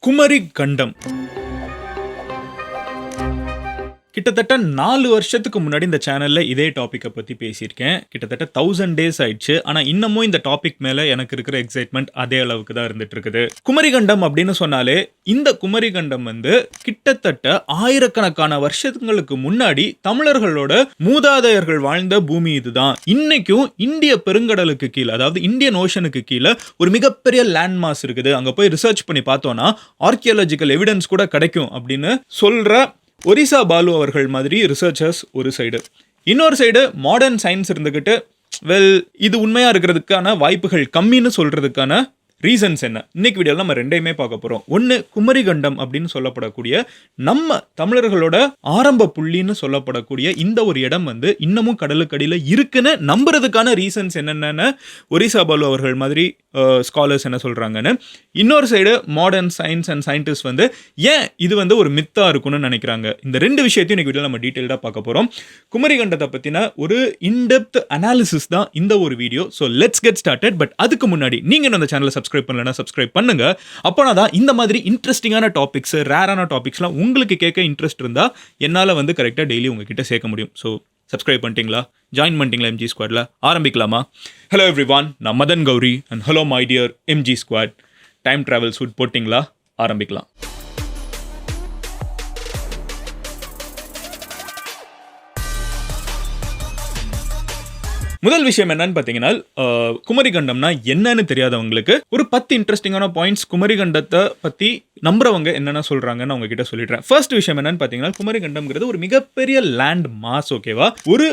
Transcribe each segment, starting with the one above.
குமரி கண்டம் கிட்டத்தட்ட 4 வருஷத்துக்கு முன்னாடி இந்த சேனல்ல இதே டாபிக்கை பத்தி பேசியிருக்கேன். கிட்டத்தட்ட 1000 டேஸ் ஆயிடுச்சு. ஆனா இன்னமும் இந்த டாபிக் மேல எனக்கு இருக்கிற எக்ஸைட்மெண்ட் அதே அளவுக்கு தான் இருந்துட்டு இருக்குது. குமரி கண்டம் அப்படின்னு சொன்னாலே இந்த குமரி கண்டம் கிட்டத்தட்ட ஆயிரக்கணக்கான வருஷங்களுக்கு முன்னாடி தமிழர்களோட மூதாதையர்கள் வாழ்ந்த பூமி இதுதான். இன்னைக்கும் இந்திய பெருங்கடலுக்கு கீழே, அதாவது இந்தியன் ஓஷனுக்கு கீழே ஒரு மிகப்பெரிய லேண்ட் மாஸ் இருக்குது. அங்க போய் ரிசர்ச் பண்ணி பார்த்தோம்னா ஆர்கியாலஜிக்கல் எவிடன்ஸ் கூட கிடைக்கும் அப்படின்னு சொல்ற ஒரிசா பாலு அவர்கள் மாதிரி ரிசர்ச்சர்ஸ் ஒரு சைடு, இன்னொரு சைடு மாடர்ன் சயின்ஸ் இருந்துக்கிட்டு இது உண்மையா இருக்கிறதுக்கான வாய்ப்புகள் கம்மின்னு சொல்றதுக்கான ரீசன்ஸ் என்ன? இன்னைக்கு வீடியோவில் நம்ம ரெண்டையுமே பார்க்க போகிறோம். ஒன்று, குமரி கண்டம் அப்படின்னு சொல்லப்படக்கூடிய நம்ம தமிழர்களோட ஆரம்ப புள்ளின்னு சொல்லப்படக்கூடிய இந்த ஒரு இடம் இன்னமும் கடலுக்கடியில் இருக்குன்னு நம்புறதுக்கான ரீசன்ஸ் என்னென்னு ஒரிசா பாலு அவர்கள் மாதிரி ஸ்காலர்ஸ் என்ன சொல்கிறாங்கன்னு, இன்னொரு side modern science and scientist ஏன் இது ஒரு மித்தாக இருக்குன்னு நினைக்கிறாங்க. இந்த ரெண்டு விஷயத்தையும் இன்னைக்கு வீடியோவில் நம்ம டீட்டெயில்டாக பார்க்க போகிறோம். குமரி கண்டத்தை பற்றின ஒரு இன்டெப்த் அனாலிசிஸ் தான் இந்த ஒரு video. So let's get started. But அதுக்கு முன்னாடி நீங்கள் அந்த சேனலை சப்ஸ்கிரைப் பண்ணலன்னா சப்ஸ்கிரைப் பண்ணுங்க. அப்போனா தான் இந்த மாதிரி இன்ட்ரெஸ்டிங்கான டாபிக்ஸ், ரேரான டாபிக்ஸ்லாம் உங்களுக்கு கேட்க இன்ட்ரெஸ்ட் இருந்தால் என்னால் கரெக்டாக டெய்லி உங்ககிட்ட சேர்க்க முடியும். ஸோ சப்ஸ்கிரைப் பண்ணிட்டீங்களா? ஜாயின் பண்ணிட்டீங்களா எம்ஜி ஸ்குவாட்ல? ஆரம்பிக்கலாமா? ஹலோ எவ்ரிவான், நான் Madan Gowri and hello my dear MG squad. Time travel suit போட்டிங்களா? ஆரம்பிக்கலாம். முதல் விஷயம் என்னன்னு பார்த்தீங்கன்னா, குமரி கண்டம்னா என்னன்னு தெரியாதவங்களுக்கு ஒரு 10 இன்ட்ரெஸ்டிங்கான பாயிண்ட்ஸ் குமரி கண்டத்தை பற்றி நம்புறவங்க என்னென்ன சொல்கிறாங்கன்னு அவங்க கிட்ட சொல்லிடுறேன். ஃபர்ஸ்ட் விஷயம் என்னன்னு பார்த்தீங்கன்னா, குமரி கண்டம்ங்கிறது ஒரு மிகப்பெரிய லேண்ட் மாஸ். ஓகேவா? ஒரு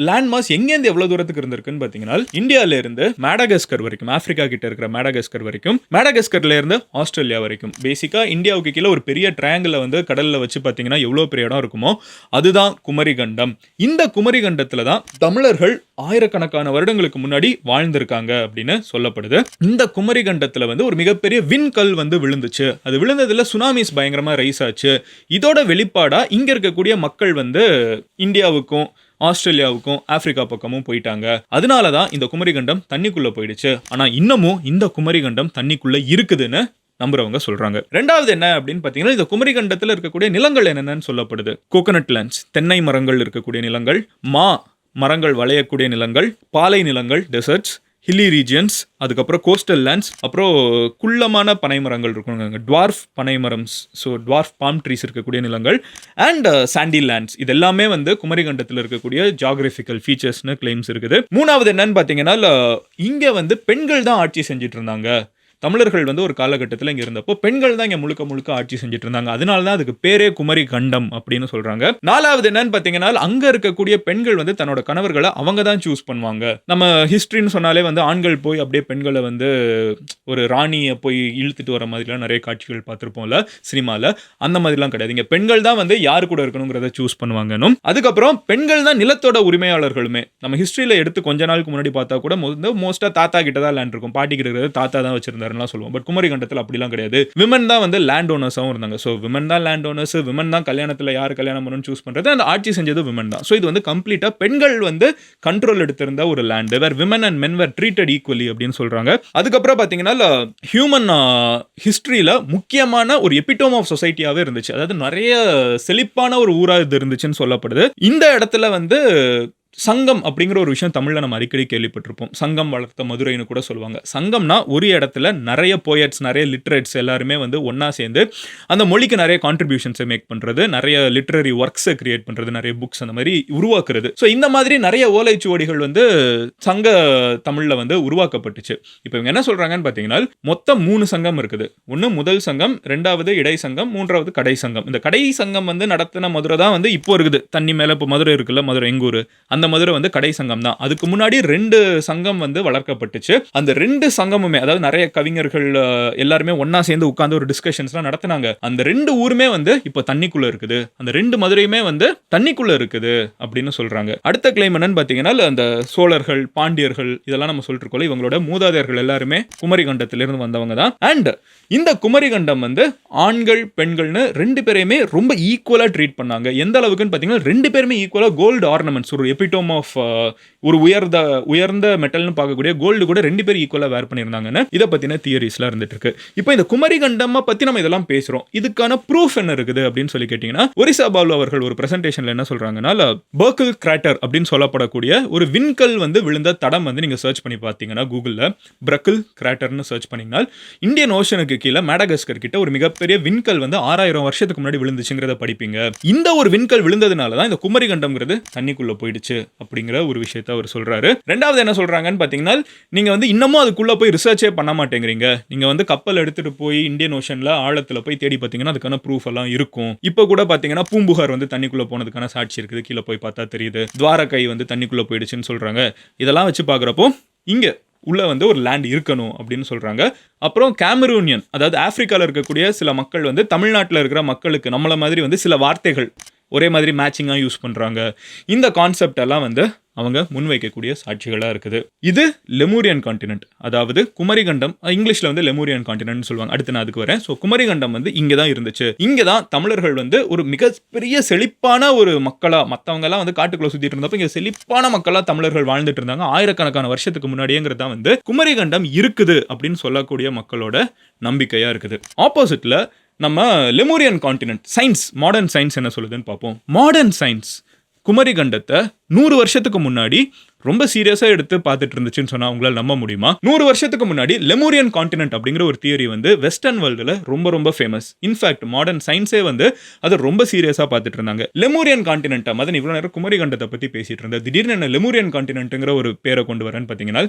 லேண்ட் மாஸ் எங்கேருந்து எவ்வளவு தூரத்துக்கு இருந்திருக்குன்னு பார்த்தீங்கன்னா, இந்தியாவில இருந்து மேடகாஸ்கர் வரைக்கும், ஆப்பிரிக்கா கிட்ட இருக்கிற மேடகாஸ்கர் வரைக்கும், மேடகாஸ்கர்ல இருந்து ஆஸ்திரேலியா வரைக்கும், பேசிக்கா இந்தியாவுக்கு கீழே ஒரு பெரிய ட்ரையாங்கிளை கடல்ல வச்சு பார்த்தீங்கன்னா எவ்வளோ பெரிய இடம் இருக்குமோ அதுதான் குமரி கண்டம். இந்த குமரி கண்டத்துல தான் தமிழர்கள் ஆயிரக்கணக்கான வருடங்களுக்கு முன்னாடி வாழ்ந்திருக்காங்க அப்படின்னு சொல்லப்படுது. இந்த குமரி கண்டத்துல ஒரு மிகப்பெரிய விண்கல் விழுந்துச்சு. அது விழுந்ததுல சுனாமிஸ் பயங்கரமா ரைஸ் ஆச்சு. இதோட வெளிப்பாடா இங்க இருக்கக்கூடிய மக்கள் இந்தியாவுக்கும் ஆஸ்திரேலியாவுக்கும் ஆப்பிரிக்கா பக்கமும் போயிட்டாங்க. அதனால தான் இந்த குமரி கண்டம் தண்ணிக்குள்ள போயிடுச்சு. ஆனா இன்னமும் இந்த குமரி கண்டம் தண்ணிக்குள்ள இருக்குதுன்னு நம்புறவங்க சொல்றாங்க. ரெண்டாவது என்ன அப்படின்னு பாத்தீங்கன்னா, இந்த குமரி கண்டத்துல இருக்கக்கூடிய நிலங்கள் என்னென்னு சொல்லப்படுது. கோகனட் லேண்ட்ஸ், தென்னை மரங்கள் இருக்கக்கூடிய நிலங்கள், மரங்கள் வளையக்கூடிய நிலங்கள், பாலை நிலங்கள், டெசர்ட்ஸ், ஹில்லி ரீஜியன்ஸ், அதுக்கப்புறம் கோஸ்டல் லேண்ட்ஸ், அப்புறம் குள்ளமான பனை மரங்கள் இருக்குங்க, டுவார்ஃப் பனை மரம், ஸோ டுவார்ஃப் பாம் ட்ரீஸ் இருக்கக்கூடிய நிலங்கள், அண்ட் சாண்டி லேண்ட்ஸ். இது எல்லாமே குமரி கண்டத்தில் இருக்கக்கூடிய ஜியாகிரபிக்கல் ஃபீச்சர்ஸ்னு கிளைம்ஸ் இருக்குது. மூணாவது என்னன்னு பார்த்தீங்கன்னா, இங்கே பெண்கள் தான் ஆட்சி செஞ்சுட்டு இருந்தாங்க. தமிழர்கள் ஒரு காலகட்டத்தில் இங்கே இருந்தப்போ பெண்கள் தான் இங்கே முழுக்க முழுக்க ஆட்சி செஞ்சுட்டு இருந்தாங்க. அதனால தான் அதுக்கு பேரே குமரி கண்டம் அப்படின்னு சொல்றாங்க. நாலாவது என்னன்னு பார்த்தீங்கன்னா, அங்கே இருக்கக்கூடிய பெண்கள் தன்னோட கணவர்களை அவங்க தான் சூஸ் பண்ணுவாங்க. நம்ம ஹிஸ்டரின்னு சொன்னாலே ஆண்கள் போய் அப்படியே பெண்களை ஒரு ராணியை போய் இழுத்துட்டு வர மாதிரிலாம் நிறைய காட்சிகள் பார்த்துருப்போம்ல சினிமாவில். அந்த மாதிரிலாம் கிடையாது. இங்கே பெண்கள் தான் யார் கூட இருக்கணுங்கிறத சூஸ் பண்ணுவாங்க. அதுக்கப்புறம் பெண்கள் தான் நிலத்தோட உரிமையாளர்களுமே. நம்ம ஹிஸ்டரியில் எடுத்து கொஞ்ச நாளுக்கு முன்னாடி பார்த்தா கூட மோஸ்டா தாத்தா கிட்ட தான் லேண்ட் இருக்கும். பாட்டி கிட்ட இருக்கிறது தாத்தா தான் வச்சிருந்தாரு சொல்லுவோம். பட் குமரி கண்டத்தில் அப்படிலாம் கிடையாது. விமன் தான் லேண்ட் ஓனர்ஸாவும் இருந்தாங்க. ஸோ விமன் தான் லேண்ட் ஓனர்ஸ், விமன் தான் கல்யாணத்தில் யார் கல்யாணம் பண்ணணும்னு சூஸ் பண்றது, அந்த ஆட்சி செஞ்சது விமன் தான். ஸோ இது கம்ப்ளீட்டா பெண்கள் கண்ட்ரோல் எடுத்திருந்த ஒரு land, where women and men were treated equally அப்படின்னு சொல்றாங்க. அதுக்கப்புறம் பார்த்தீங்கன்னா, ஹியூமன் ஹிஸ்டரியில முக்கியமான ஒரு எபிட்டோம் ஆஃப் சொசைட்டியாவே இருந்துச்சு. அதாவது நிறைய செழிப்பான ஒரு ஊரா இது இருந்துச்சுன்னு சொல்லப்படுது. இந்த இடத்துல சங்கம் அப்படிங்கிற ஒரு விஷயம் தமிழ்ல நம்ம அடிக்கடி கேள்விப்பட்டிருப்போம். சங்கம் வளர்த்த மதுரைன்னு கூட சொல்லுவாங்க. சங்கம்னா ஒரு இடத்துல நிறைய போயட்ஸ், நிறைய லிட்ரேட்ஸ் எல்லாருமே ஒன்னா சேர்ந்து அந்த மொழிக்கு நிறைய கான்ட்ரிபியூஷன்ஸை மேக் பண்றது, நிறைய லிட்ரரி ஒர்க்ஸை கிரியேட் பண்றது, நிறைய புக்ஸ் அந்த மாதிரி உருவாக்குறது. ஸோ இந்த மாதிரி நிறைய ஓலைச்சுவடிகள் சங்க தமிழ்ல உருவாக்கப்பட்டுச்சு. இப்போ இவங்க என்ன சொல்றாங்கன்னு பார்த்தீங்கன்னா, மொத்தம் 3 சங்கம் இருக்குது. ஒன்று முதல் சங்கம், ரெண்டாவது இடை சங்கம், மூன்றாவது கடை சங்கம். இந்த கடை சங்கம் நடத்தின மதுரை தான் இப்போ இருக்குது. தண்ணி மேல இப்போ மதுரை இருக்குல்ல, மதுரை எங்கூர், அந்த மதுரை கடை சங்கம் தான். அதுக்கு முன்னாடி 2 சங்கம் வளர்க்கப்பட்டுச்சு. அந்த 2 சங்கமுமே, அதாவது நிறைய கவிஞர்கள் எல்லாருமே ஒன்னா சேர்ந்து உட்கார்ந்து ஒரு டிஸ்கஷன்ஸ்லாம் நடத்தினாங்க. அந்த 2 ஊருமே இப்போ தண்ணிக்குள்ள இருக்குது. அந்த 2 மதுரையுமே தண்ணிக்குள்ள இருக்குது அப்படின்னு சொல்றாங்க. அடுத்த கிளைம் என்னன்னு பாத்தீங்கன்னா, அந்த சோழர்கள், பாண்டியர்கள் இதெல்லாம் நம்ம சொல்லிட்டு இருக்கோம். இவங்களோட மூதாதையர்கள் எல்லாருமே குமரி கண்டத்திலிருந்து வந்தவங்க தான். அண்ட் இந்த குமரிகண்டம் வந்து ஆண்கள் பெண்கள்னு ரெண்டு பேரையுமே ரொம்ப ஈக்குவலாக ட்ரீட் பண்ணாங்க. எந்த அளவுக்குன்னு பார்த்தீங்கன்னா ரெண்டு பேருமே ஈக்குவலாக கோல்டு ஆர்னமெண்ட்ஸ், ஒரு எபிட்டோம் ஆஃப் ஒரு உயர்ந்த மெட்டல்னு பார்க்கக்கூடிய கோல்டு கூட ரெண்டு பேரும் ஈக்குவலாக வேர் பண்ணியிருந்தாங்கன்னு இதை பற்றின தியரிஸ்லாம் இருந்துட்டு இருக்கு. இப்போ இந்த குமரிகண்டமை பற்றி நம்ம இதெல்லாம் பேசுகிறோம், இதுக்கான ப்ரூஃப் என்ன இருக்குது அப்படின்னு சொல்லி கேட்டிங்கன்னா, ஒரிசா பாலு அவர்கள் ஒரு பிரசன்டேஷனில் என்ன சொல்கிறாங்கன்னா, பர்க்கிள் கிராட்டர் அப்படின்னு சொல்லப்படக்கூடிய ஒரு விண்கல் வந்து விழுந்த தடம் வந்து நீங்கள் சர்ச் பண்ணி பார்த்தீங்கன்னா கூகுளில் பிரக்கிள் கிராட்டர்னு சர்ச் பண்ணிங்கன்னா இந்தியன் ஓஷனுக்கு கீழே மேடகாஸ்கர் கிட்ட ஒரு மிகப்பெரிய விண்கல் வந்து 6000 வருஷத்துக்கு முன்னாடி விழுந்துச்சுங்கிறத படிப்பீங்க. இந்த ஒரு விண்கல் விழுந்ததுனால தான் இந்த குமரிகண்டம்ங்கிறது தண்ணிக்குள்ள போயிடுச்சு அப்படிங்கிற ஒரு விஷயத்தை அவர் சொல்றாரு. ரெண்டாவது என்ன சொல்றாங்கன்னு பாத்தீங்கன்னா, நீங்க வந்து இன்னமும் அதுக்குள்ள போய் ரிசர்ச்சே பண்ண மாட்டேங்கிறீங்க. நீங்க வந்து கப்பல் எடுத்துட்டு போய் இந்தியன் ஓஷன்ல ஆழத்துல போய் தேடி பாத்தீங்கன்னா அதுக்கான ப்ரூஃப் எல்லாம் இருக்கும். இப்போ கூட பாத்தீங்கன்னா பூம்புகார் வந்து தண்ணிக்குள்ள போனதுக்கான சாட்சி இருக்குது, கீழே போய் பார்த்தா தெரியுது. துவாரகை வந்து தண்ணிக்குள்ள போயிடுச்சுன்னு சொல்றாங்க. இதெல்லாம் வச்சு பாக்குறப்போ இங்க உள்ள வந்து ஒரு லேண்ட் இருக்கணும் அப்படின்னு சொல்றாங்க. அப்புறம் கேமரூனியன், அதாவது ஆப்பிரிக்காவில் இருக்கக்கூடிய சில மக்கள் வந்து தமிழ்நாட்டில் இருக்கிற மக்களுக்கு நம்மள மாதிரி வந்து சில வார்த்தைகள் ஒரே மாதிரி மேட்சிங்காக யூஸ் பண்ணுறாங்க. இந்த கான்செப்ட் எல்லாம் வந்து அவங்க முன்வைக்கக்கூடிய சாட்சிகளாக இருக்குது. இது லெமூரியன் கான்டினென்ட், அதாவது குமரிகண்டம், இங்கிலீஷில் வந்து லெமூரியன் கான்டினென்ட் சொல்லுவாங்க. அடுத்து நான் அதுக்கு வரேன். ஸோ குமரிகண்டம் வந்து இங்கே தான் இருந்துச்சு. இங்கே தான் தமிழர்கள் வந்து ஒரு மிகப்பெரிய செழிப்பான ஒரு மக்களாக, மற்றவங்கெல்லாம் வந்து காட்டுக்குள்ளே சுற்றிட்டு இருந்தப்போ இங்கே செழிப்பான மக்களாக தமிழர்கள் வாழ்ந்துட்டு இருந்தாங்க ஆயிரக்கணக்கான வருஷத்துக்கு முன்னாடியேங்கிறது தான் வந்து குமரிகண்டம் இருக்குது அப்படின்னு சொல்லக்கூடிய மக்களோட நம்பிக்கையாக இருக்குது. ஆப்போசிட்டில் நம்ம Lemurian continent science, modern science என்ன சொல்லுதுன்னு பார்ப்போம். மாடர்ன் சயின்ஸ் குமரிகண்டத்தை 100 வருஷத்துக்கு முன்னாடி ரொம்ப சீரியஸாக எடுத்து பார்த்துட்டு இருந்துச்சுன்னு சொன்னால் உங்களால் நம்ப முடியுமா? 100 வருஷத்துக்கு முன்னாடி லெமூரியன் கான்டினென்ட் அப்படிங்கிற ஒரு தியரி வந்து வெஸ்டர்ன் வேர்ல்டில் ரொம்ப ரொம்ப ஃபேமஸ். இன்ஃபேக்ட் மாடர்ன் சயின்ஸே வந்து அதை ரொம்ப சீரியஸாக பார்த்துட்டு இருந்தாங்க. லெமூரியன் கான்டினென்ட்டை மதன் இவ்வளோ நேரம் குமரிகண்டத்தை பற்றி பேசிட்டு இருந்தேன். திடீர்னு என்ன லெமூரியன் கான்டினென்ட்டுங்கிற ஒரு பேரை கொண்டு வரேன்னு பார்த்தீங்கன்னா,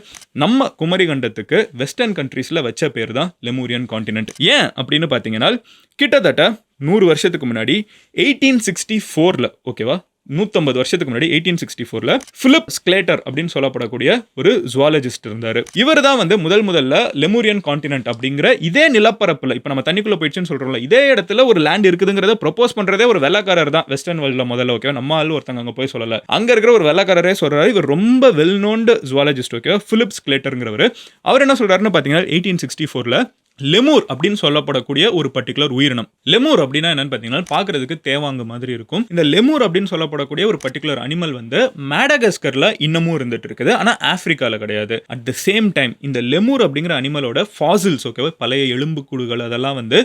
நம்ம குமரிகண்டத்துக்கு வெஸ்டர்ன் கண்ட்ரீஸில் வச்ச பேர் தான் லெமூரியன் கான்டினென்ட். ஏன் அப்படின்னு பார்த்தீங்கன்னா, கிட்டத்தட்ட 100 வருஷத்துக்கு முன்னாடி 1864 ஓகேவா, 150 வருஷத்துக்கு முன்னாடி 1864 பிலிப் ஸ்க்லேட்டர் அப்படின்னு சொல்லப்படக்கூடிய ஒரு ஜுவாலஜிஸ்ட் இருந்தாரு. இவர் தான் வந்து முதல்ல லெமூரியன் கான்டினென்ட் அப்படிங்கிற இதே நிலப்பரப்புல, இப்போ நம்ம தண்ணிக்குள்ள போயிடுச்சுன்னு சொல்றோம்ல, இதே இடத்துல ஒரு லேண்ட் இருக்குதுங்கிறத ப்ரொபோஸ் பண்றதே ஒரு வெள்ளக்காரர் தான் வெஸ்டர்ன் வேர்ல்ட்ல முதல்ல. ஓகே, நம்ம ஆள் ஒருத்தங்க அங்க போய் சொல்லல, அங்க இருக்கிற ஒரு வெள்ளக்காரரே சொல்றாரு. இவர் ரொம்ப well known zoologist. Okay, Philip ஸ்க்லேட்டர்ங்கிறவர். அவர் என்ன சொல்றாருன்னு பாத்தீங்கன்னா, 1864 லெமூர் அப்படின்னு சொல்லப்படக்கூடிய ஒரு பர்டிகுலர் உயிரினம். லெமூர் அப்படின்னா என்னன்னு பார்த்தீங்கன்னா, பார்க்கறதுக்கு தேவாங்க மாதிரி இருக்கும். இந்த லெமூர் அப்படின்னு சொல்லப்படக்கூடிய ஒரு பர்டிகுலர் அனிமல் வந்து மேடகாஸ்கர்ல இன்னமும் இருந்துட்டு இருக்குது, ஆனால் ஆப்பிரிக்காவில் கிடையாது. அட் த சேம் டைம் இந்த லெமூர் அப்படிங்கிற அனிமலோட ஃபாசில்ஸ், ஓகேவா, பழைய எலும்புக்கூடுகள் அதெல்லாம் வந்து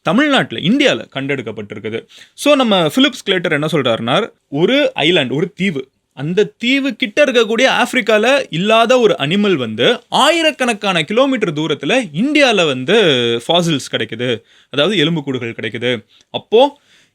தமிழ்நாட்டில், இந்தியாவில் கண்டெடுக்கப்பட்டிருக்குது. ஸோ நம்ம பிலிப் ஸ்க்லேட்டர் என்ன சொல்றாருன்னா, ஒரு ஐலாண்ட், ஒரு தீவு, அந்த தீவு கிட்ட இருக்கக்கூடிய ஆப்பிரிக்கால இல்லாத ஒரு அனிமல் வந்து ஆயிரக்கணக்கான கிலோமீட்டர் தூரத்தில் இந்தியாவில் வந்து ஃபாசில்ஸ் கிடைக்குது, அதாவது எலும்புக்கூடுகள் கிடைக்குது. அப்போ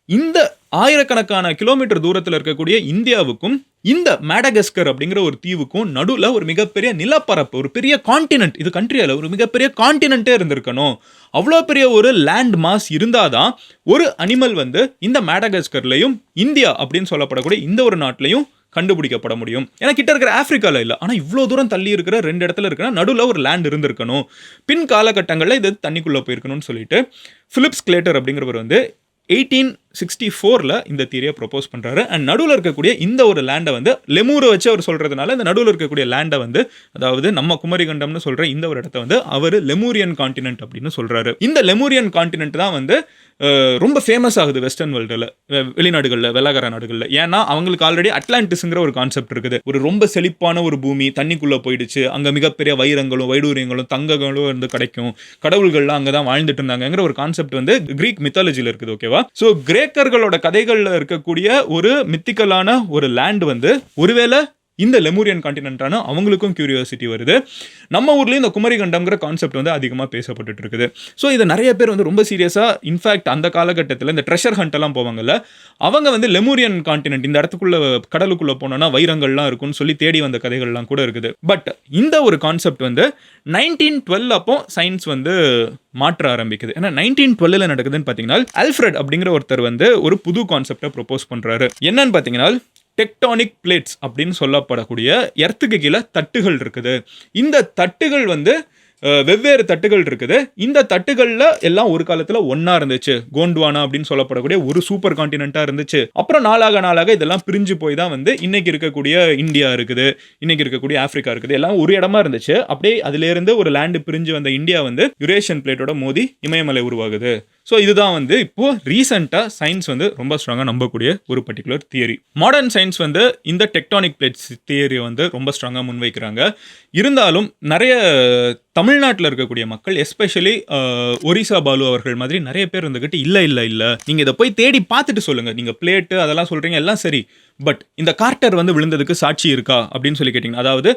இந்த ஆயிரக்கணக்கான கிலோமீட்டர் தூரத்தில் இருக்கக்கூடிய இந்தியாவுக்கும் இந்த மேடகாஸ்கர் அப்படிங்கிற ஒரு தீவுக்கும் நடுவில் ஒரு மிகப்பெரிய நிலப்பரப்பு, ஒரு பெரிய கான்டினென்ட், இது கண்ட்ரியால ஒரு மிகப்பெரிய கான்டினென்ட்டே இருந்திருக்கணும். அவ்வளோ பெரிய ஒரு லேண்ட் மாஸ் இருந்தாதான் ஒரு அனிமல் வந்து இந்த மேடகாஸ்கர்லையும் இந்தியா அப்படின்னு சொல்லப்படக்கூடிய இந்த ஒரு நாட்டிலையும் கண்டுபிடிக்கப்பட முடியும். ஏன்னா கிட்ட இருக்கிற ஆப்பிரிக்காவில் இல்லை, ஆனால் இவ்வளோ தூரம் தள்ளி இருக்கிற 2 இடத்துல இருக்கிற நடுவில் ஒரு லேண்ட் இருந்திருக்கணும். பின் காலகட்டங்களில் இது தண்ணிக்குள்ளே போயிருக்கணும்னு சொல்லிட்டு பிலிப் ஸ்க்லேட்டர் அப்படிங்கிறவர் வந்து 1864 இந்த தியரியை ப்ரொபோஸ் பண்ணுறாரு. அண்ட் நடுவில் இருக்கக்கூடிய இந்த ஒரு லேண்டை வந்து லெமூரை வச்சு அவர் சொல்கிறதுனால இந்த நடுவில் இருக்கக்கூடிய லேண்டை வந்து, அதாவது நம்ம குமரிகண்டம்னு சொல்கிற இந்த ஒரு இடத்த வந்து அவர் லெமூரியன் கான்டினென்ட் அப்படின்னு சொல்கிறாரு. இந்த லெமூரியன் கான்டினென்ட் தான் வந்து ரொம்ப ஃபேமஸ் ஆகுது வெஸ்டர்ன் வேர்ல்டில், வெளிநாடுகளில், வெள்ளக்கார நாடுகளில். ஏன்னா அவங்களுக்கு ஆல்ரெடி அட்லாண்டிஸ்ங்கிற ஒரு கான்செப்ட் இருக்குது. ஒரு ரொம்ப செழிப்பான ஒரு பூமி தண்ணிக்குள்ளே போயிடுச்சு, அங்கே மிகப்பெரிய வைரங்களும் வைடூரியங்களும் தங்கங்களும் வந்து கிடைக்கும், கடவுள்கள்லாம் அங்கே தான் வாழ்ந்துட்டு இருந்தாங்கிற ஒரு கான்செப்ட் வந்து கிரீக் மித்தாலஜியில் இருக்குது. ஓகேவா, ஸோ கிரேக்கர்களோட கதைகளில் இருக்கக்கூடிய ஒரு மித்திக்கலான ஒரு லேண்ட் வந்து ஒருவேளை இந்த லெமூரியன் கான்டினென்ட்டான அவங்களுக்கும் கியூரியாசிட்டி வருது. நம்ம ஊர்லேயும் இந்த குமரிகண்டம்ங்கிற கான்செப்ட் வந்து அதிகமாக பேசப்பட்டு இருக்குது. ஸோ இதை நிறைய பேர் வந்து ரொம்ப சீரியஸாக, இன்ஃபேக்ட் அந்த காலகட்டத்தில் இந்த ட்ரெஷர் ஹண்ட் எல்லாம் போவாங்கல்ல, அவங்க வந்து லெமூரியன் கான்டினென்ட், இந்த இடத்துக்குள்ள கடலுக்குள்ளே போனோன்னா வைரங்கள்லாம் இருக்குன்னு சொல்லி தேடி வந்த கதைகள்லாம் கூட இருக்குது. பட் இந்த ஒரு கான்செப்ட் வந்து 1912 அப்போ சயின்ஸ் வந்து மாற்ற ஆரம்பிக்குது. ஏன்னா 1912 நடக்குதுன்னு பார்த்தீங்கன்னா, ஆல்ஃப்ரெட் அப்படிங்கிற ஒருத்தர் வந்து ஒரு புது கான்செப்டை ப்ரொபோஸ் பண்ணுறாரு. என்னன்னு பார்த்தீங்கன்னா, டெக்டானிக் பிளேட்ஸ் அப்படின்னு சொல்லப்படக்கூடிய எர்த்துக்கு கீழே தட்டுகள் இருக்குது. இந்த தட்டுகள் வந்து வெவ்வேறு தட்டுகள் இருக்குது. இந்த தட்டுகள்ல எல்லாம் ஒரு காலத்துல ஒண்ணா இருந்துச்சு. கோண்ட்வானா அப்படின்னு சொல்லப்படக்கூடிய ஒரு சூப்பர் கான்டினென்ட்டா இருந்துச்சு. அப்புறம் நாளாக இதெல்லாம் பிரிஞ்சு போய் தான் வந்து இன்னைக்கு இருக்கக்கூடிய இந்தியா இருக்குது, இன்னைக்கு இருக்கக்கூடிய ஆப்பிரிக்கா இருக்குது, எல்லாம் ஒரு இடமா இருந்துச்சு. அப்படியே அதுல இருந்து ஒரு லேண்ட் பிரிஞ்சு வந்த இந்தியா வந்து யுரேஷியன் பிளேட்டோட மோதி இமயமலை உருவாகுது. ஸோ இதுதான் வந்து இப்போ ரீசெண்டாக சயின்ஸ் வந்து ரொம்ப ஸ்ட்ராங்காக நம்பக்கூடிய ஒரு பர்டிகுலர் தியரி. மாடர்ன் சயின்ஸ் வந்து இந்த டெக்டானிக் பிளேட்ஸ் தியரியை வந்து ரொம்ப ஸ்ட்ராங்காக முன்வைக்கிறாங்க. இருந்தாலும் நிறைய தமிழ்நாட்டில் இருக்கக்கூடிய மக்கள், எஸ்பெஷலி ஒரிசா பாலு அவர்கள் மாதிரி நிறைய பேர் இருந்துக்கிட்டு இல்லை நீங்கள் இதை போய் தேடி பார்த்துட்டு சொல்லுங்கள், நீங்கள் பிளேட்டு அதெல்லாம் சொல்கிறீங்க எல்லாம் சரி, பட் இந்த கார்ட்டர் வந்து விழுந்ததுக்கு சாட்சி இருக்கா அப்படின்னு சொல்லி கேட்டிங்கன்னா, அதாவது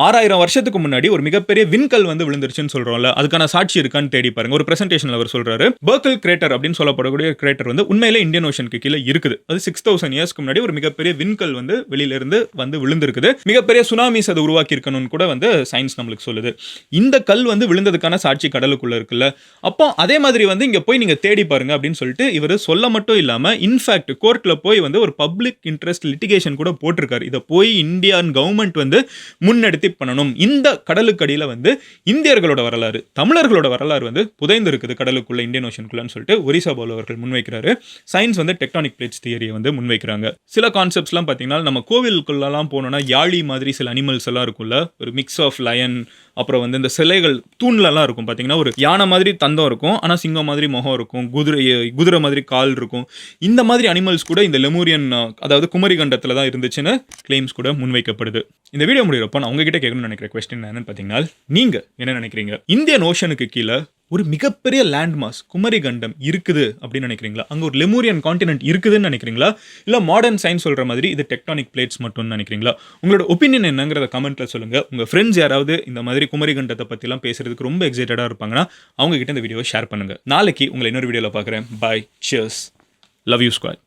6000 வருஷத்துக்கு முன்னாடி ஒரு மிகப்பெரிய விண்கல் வந்து விழுந்துருச்சுன்னு சொல்கிறோம்ல, அதுக்கான சாட்சி இருக்கான்னு தேடி பாருங்க. ஒரு பிரசன்டேஷனில் அவர் சொல்கிறாரு, பர்க்கல் கிரேட்டர் அப்படின்னு சொல்லப்படக்கூடிய கிரேட்டர் வந்து உண்மையிலே இந்தியன் ஓஷனுக்கு கீழே இருக்குது. அது 6000 இயர்ஸ்க்கு முன்னாடி ஒரு மிகப்பெரிய விண்கல் வந்து வெளியிலிருந்து வந்து விழுந்திருக்குது. மிகப்பெரிய சுனாமிஸ் அதை உருவாக்கி இருக்கணும்னு கூட வந்து சயின்ஸ் நம்மளுக்கு சொல்லுது. இந்த கல் வந்து விழுந்ததுக்கான சாட்சி கடலுக்குள்ள இருக்குல்ல, அப்போ அதே மாதிரி வந்து இங்கே போய் நீங்கள் தேடி பாருங்க அப்படின்னு சொல்லிட்டு இவர் சொல்ல மட்டும் இல்லாமல் இன்ஃபேக்ட் கோர்ட்டில் போய் வந்து ஒரு பப்ளிக் இன்ட்ரெஸ்ட் லிட்டிகேஷன் கூட போட்டிருக்காரு. இதை போய் இந்தியன் கவர்மெண்ட் வந்து முன்னெடுத்து பண்ணணும். இந்த கடலுக்கடியில் வந்து இந்தியர்களோட வரலாறு, தமிழர்களோட வரலாறு வந்து புதைந்து இருக்குது கடலுக்குள்ள, இந்தியன் ஓஷனுக்குள்ளன்னு சொல்லிட்டு ஒரிசா பாலு அவர்கள் முன்வைக்கிறாரு. சயின்ஸ் வந்து டெக்டானிக் பிளேட்ஸ் தியரியை வந்து முன்வைக்கிறாங்க. சில கான்செப்ட்ஸ்லாம் பார்த்தீங்கன்னா, நம்ம கோவிலுக்குள்ளலாம் போனோம்னா யாழி மாதிரி சில அனிமல்ஸ் எல்லாம் இருக்கும்ல, ஒரு மிக்ஸ் ஆஃப் லயன், அப்புறம் வந்து இந்த சிலைகள் தூண்லலாம் இருக்கும் பார்த்தீங்கன்னா, ஒரு யானை மாதிரி தந்தம் இருக்கும், ஆனால் சிங்கம் மாதிரி முகம் இருக்கும், குதிரை மாதிரி கால் இருக்கும். இந்த மாதிரி அனிமல்ஸ் கூட இந்த லெமூரியன், அதாவது குமரி கண்டத்தில் தான் இருந்துச்சுன்னு கிளைம்ஸ் கூட முன்வைக்கப்படுது. இந்த வீடியோ முடிகிறப்போ நான் உங்ககிட்ட கேட்கணும்னு நினைக்கிற கொஸ்டின் என்னன்னு பார்த்தீங்கன்னா, நீங்கள் என்ன நினைக்கிறீங்க? இந்தியன் ஓஷனுக்கு கீழே ஒரு மிகப்பெரிய லேண்ட் மாஸ் குமரி கண்டம் இருக்குது அப்படின்னு நினைக்கிறீங்களா? அங்கே ஒரு லெமூரியன் கான்டினென்ட் இருக்குதுன்னு நினைக்கிறீங்களா? இல்லை மாடர்ன் சயின்ஸ் சொல்கிற மாதிரி இது டெக்டானிக் பிளேட்ஸ் மட்டும்னு நினைக்கிறீங்களா? உங்களோட ஒப்பீனியன் என்னங்கிறத கமெண்ட்ல சொல்லுங்கள். உங்கள் ஃப்ரெண்ட்ஸ் யாராவது இந்த மாதிரி குமரி கண்டத்தை பற்றிலாம் பேசுறதுக்கு ரொம்ப எக்ஸைட்டடாக இருப்பாங்கன்னா அவங்க கிட்ட இந்த வீடியோவை ஷேர் பண்ணுங்கள். நாளைக்கு உங்களை இன்னொரு வீடியோவில் பார்க்குறேன். பாய், சியர்ஸ், லவ் யூ ஸ்குவாட்.